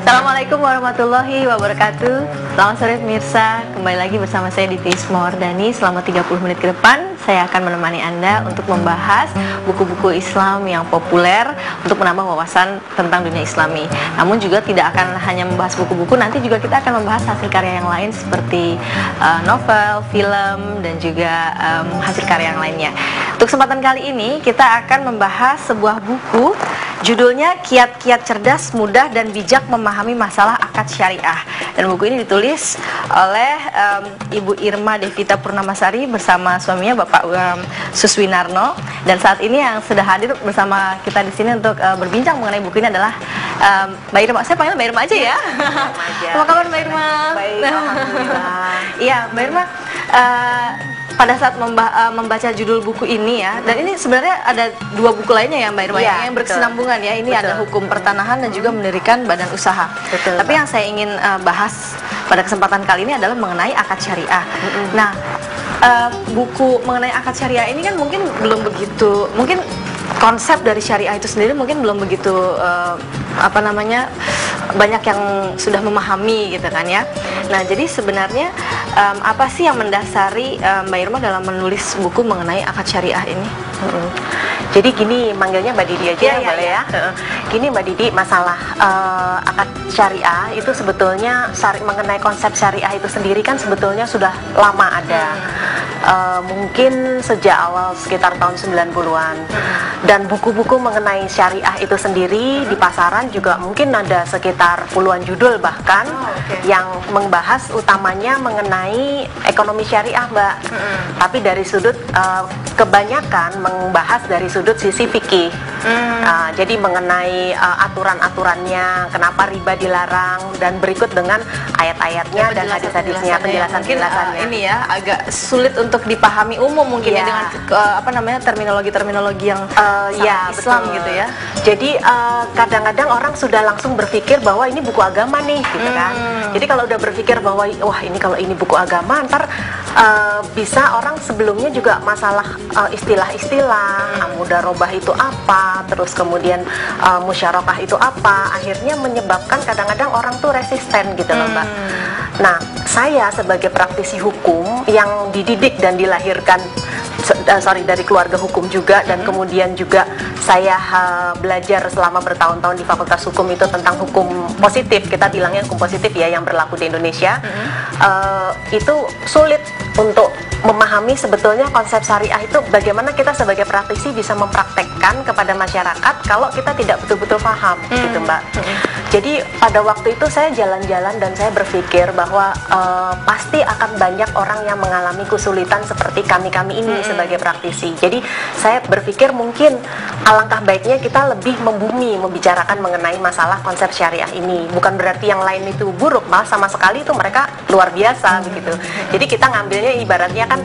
Assalamualaikum warahmatullahi wabarakatuh. Selamat sore pemirsa, kembali lagi bersama saya Diti Ismawardani. Selama 30 menit ke depan saya akan menemani Anda untuk membahas buku-buku Islam yang populer untuk menambah wawasan tentang dunia Islami. Namun juga tidak akan hanya membahas buku-buku, nanti juga kita akan membahas hasil karya yang lain seperti novel, film, dan juga hasil karya yang lainnya. Untuk kesempatan kali ini kita akan membahas sebuah buku, judulnya Kiat-Kiat Cerdas, Mudah, dan Bijak Memahami Masalah Akad Syariah. Dan buku ini ditulis oleh Ibu Irma Devita Purnamasari bersama suaminya Bapak Suswinarno. Dan saat ini yang sudah hadir bersama kita di sini untuk berbincang mengenai buku ini adalah Mbak Irma. Saya panggil Mbak Irma aja ya. Apa kabar Mbak Irma? Baik, alhamdulillah. Iya, Mbak Irma. Pada saat membaca judul buku ini ya, dan ini sebenarnya ada dua buku lainnya ya Mbak Irma yang berkesinambungan ya. Ini ada hukum pertanahan dan juga mendirikan badan usaha. Betul, tapi yang saya ingin bahas pada kesempatan kali ini adalah mengenai akad syariah. Nah, buku mengenai akad syariah ini kan mungkin belum begitu, mungkin konsep dari syariah itu sendiri mungkin belum begitu banyak yang sudah memahami gitu kan ya. Nah, jadi sebenarnya apa sih yang mendasari Mbak Irma dalam menulis buku mengenai akad syariah ini? Jadi gini, manggilnya Mbak Didi aja boleh ya. Gini Mbak Didi, masalah akad syariah itu sebetulnya mengenai konsep syariah itu sendiri kan sebetulnya sudah lama ada. Mungkin sejak awal sekitar tahun 90-an. Dan buku-buku mengenai syariah itu sendiri di pasaran juga mungkin ada sekitar puluhan judul bahkan yang membahas utamanya mengenai ekonomi syariah, Mbak. Tapi dari sudut kebanyakan membahas dari sudut sisi fikih. Jadi mengenai aturan-aturannya, kenapa riba dilarang, dan berikut dengan ayat-ayatnya dan hadis-hadisnya, penjelasan-penjelasannya. Ini ya agak sulit untuk dipahami umum mungkin ya dengan terminologi-terminologi yang Islam betul. gitu ya. Jadi kadang-kadang orang sudah langsung berpikir bahwa ini buku agama nih, gitu kan. Jadi kalau udah berpikir bahwa wah ini kalau ini buku agama, ntar bisa orang sebelumnya juga masalah istilah-istilah, mudharabah itu apa, terus kemudian musyarakah itu apa, akhirnya menyebabkan kadang-kadang orang tuh resisten gitu loh, Mbak. Nah, saya sebagai praktisi hukum yang dididik dan dilahirkan dari keluarga hukum juga, dan kemudian juga saya belajar selama bertahun-tahun di Fakultas Hukum itu tentang hukum positif, kita bilangnya hukum positif ya, yang berlaku di Indonesia. Itu sulit untuk memahami sebetulnya konsep syariah itu bagaimana kita sebagai praktisi bisa mempraktekkan kepada masyarakat kalau kita tidak betul-betul paham gitu, Mbak. Jadi pada waktu itu saya jalan-jalan dan saya berpikir bahwa pasti akan banyak orang yang mengalami kesulitan seperti kami-kami ini sebagai praktisi. Jadi saya berpikir mungkin alangkah baiknya kita lebih membumi, membicarakan mengenai masalah konsep syariah ini. Bukan berarti yang lain itu buruk, malah sama sekali itu mereka luar biasa begitu. Jadi kita ngambilnya ibaratnya kan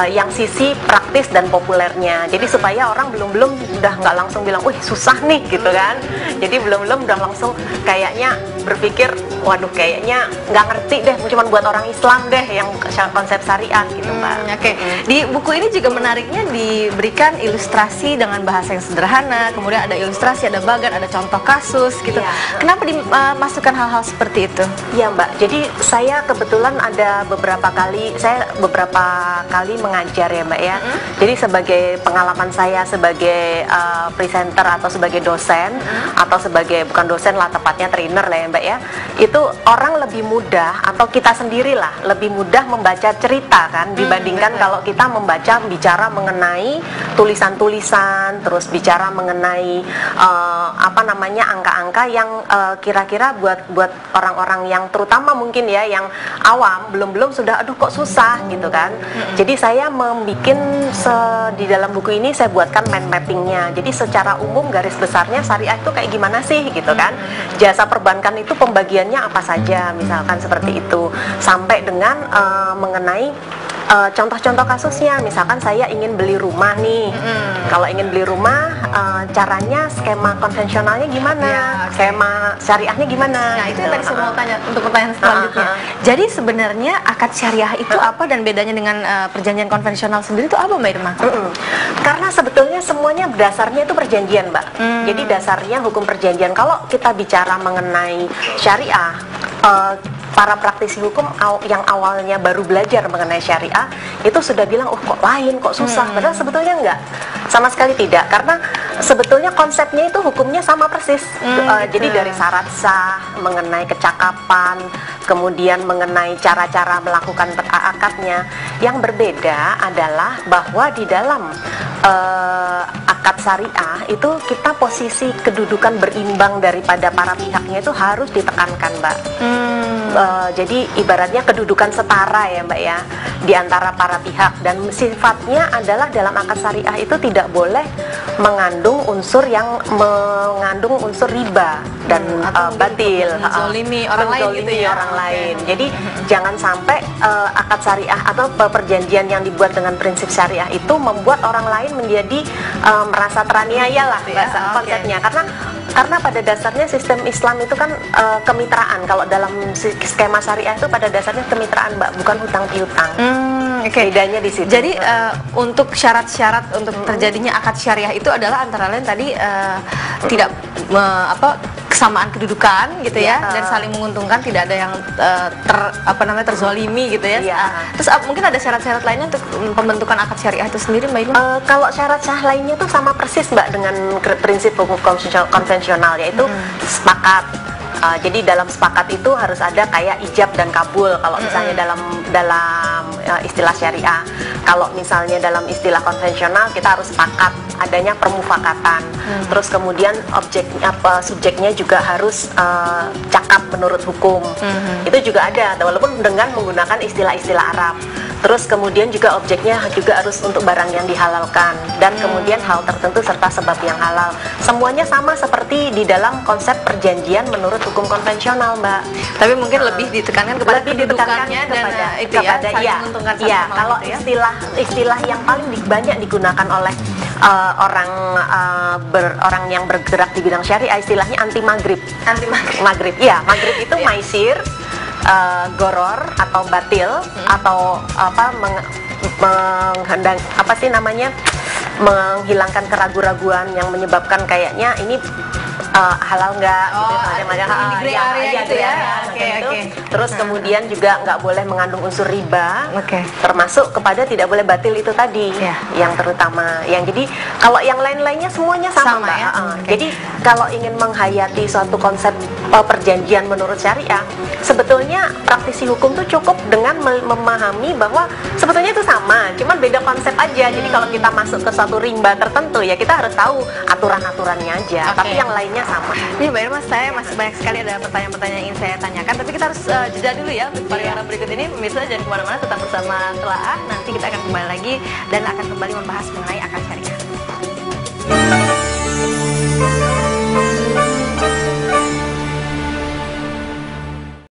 yang sisi praktis dan populernya. Jadi supaya orang belum udah nggak langsung bilang, wih susah nih gitu kan. Jadi belum udah langsung kayaknya berpikir, waduh kayaknya nggak ngerti deh, cuma buat orang Islam deh yang konsep syariah gitu, Mbak. Di buku ini juga menariknya diberikan ilustrasi dengan bahasa yang sederhana, kemudian ada ilustrasi, ada bagan, ada contoh kasus gitu. Kenapa dimasukkan hal-hal seperti itu? Ya, Mbak, jadi saya kebetulan ada beberapa kali mengajar ya, Mbak ya. Jadi sebagai pengalaman saya sebagai presenter atau sebagai dosen atau sebagai bukan dosen lah, tepatnya trainer lah ya, Mbak ya, itu orang lebih mudah atau kita sendirilah lebih mudah membaca cerita kan dibandingkan kalau kita bicara mengenai tulisan-tulisan, terus bicara mengenai angka-angka yang kira-kira buat orang-orang yang terutama mungkin ya yang awam belum sudah aduh kok susah gitu kan. Jadi saya di dalam buku ini saya buatkan mind mappingnya. Jadi secara umum garis besarnya syariah itu kayak gimana sih gitu kan. Jasa perbankan itu pembagiannya apa saja misalkan seperti itu, sampai dengan mengenai contoh-contoh kasusnya, misalkan saya ingin beli rumah nih. Kalau ingin beli rumah, caranya skema konvensionalnya gimana, skema syariahnya gimana. Nah, itu yang tadi saya mau tanya untuk pertanyaan selanjutnya. Jadi sebenarnya akad syariah itu apa dan bedanya dengan perjanjian konvensional sendiri itu apa, Mbak Irma? Karena sebetulnya semuanya dasarnya itu perjanjian, Mbak. Jadi dasarnya hukum perjanjian. Kalau kita bicara mengenai syariah, para praktisi hukum yang awalnya baru belajar mengenai syariah itu sudah bilang, oh kok lain, kok susah. Padahal sebetulnya enggak, sama sekali tidak. Karena sebetulnya konsepnya itu hukumnya sama persis. Jadi dari syarat sah, mengenai kecakapan, kemudian mengenai cara-cara melakukan akadnya. Yang berbeda adalah bahwa di dalam akad syariah itu kita posisi kedudukan berimbang daripada para pihaknya itu harus ditekankan, Mbak. Jadi ibaratnya kedudukan setara ya, Mbak ya, di antara para pihak, dan sifatnya adalah dalam akad syariah itu tidak boleh mengandung unsur yang mengandung unsur riba dan batil, menzolimi orang lain gitu ya. Orang lain. Jadi jangan sampai akad syariah atau perjanjian yang dibuat dengan prinsip syariah itu membuat orang lain menjadi merasa teraniaya lah bahasa konsepnya. Karena pada dasarnya sistem Islam itu kan kemitraan. Kalau dalam skema syariah itu pada dasarnya kemitraan, Mbak, bukan hutang piutang. Bedanya di situ. Jadi untuk syarat-syarat untuk terjadinya akad syariah itu adalah antara lain tadi tidak kesamaan kedudukan gitu ya, dan saling menguntungkan, tidak ada yang terzolimi gitu ya. Terus mungkin ada syarat-syarat lainnya untuk pembentukan akad syariah itu sendiri, Mbak Ibu? Kalau syarat-syarat lainnya tuh sama persis, Mbak, dengan prinsip hukum konvensional, yaitu sepakat. Jadi dalam sepakat itu harus ada kayak ijab dan kabul kalau misalnya dalam istilah syariah. Kalau misalnya dalam istilah konvensional kita harus sepakat adanya permufakatan. Terus kemudian subjeknya juga harus cakap menurut hukum. Itu juga ada, walaupun dengan menggunakan istilah-istilah Arab. Terus kemudian juga objeknya juga harus untuk barang yang dihalalkan, dan kemudian hal tertentu serta sebab yang halal. Semuanya sama seperti di dalam konsep perjanjian menurut hukum konvensional, Mbak. Tapi mungkin lebih ditekankan kepada kedudukannya dan saling menguntungkan satu sama lain. Kalau istilah yang paling banyak digunakan oleh orang yang bergerak di bidang syariah, istilahnya anti maghrib. Maghrib, iya, maghrib itu maisir, goror atau batil, atau menghilangkan keraguan-raguan yang menyebabkan kayaknya ini halal nggak, gitu, Terus kemudian juga nggak boleh mengandung unsur riba, termasuk kepada tidak boleh batil itu tadi, yang terutama. Yang jadi kalau yang lain-lainnya semuanya sama, Mbak. Ya? Jadi kalau ingin menghayati suatu konsep perjanjian menurut syariah, sebetulnya praktisi hukum tuh cukup dengan memahami bahwa sebetulnya itu sama, cuman beda konsep aja. Jadi kalau kita masuk ke suatu rimba tertentu ya kita harus tahu aturan-aturannya aja, tapi yang lainnya sama. Nih, Mbak Irma, saya masih banyak sekali ada pertanyaan-pertanyaan yang ingin saya tanyakan, tapi kita harus jeda dulu ya untuk pariwara berikut ini. Pemirsa jangan kemana-mana, tetap bersama Telaah. Nanti kita akan kembali lagi dan akan kembali membahas mengenai akad syariah.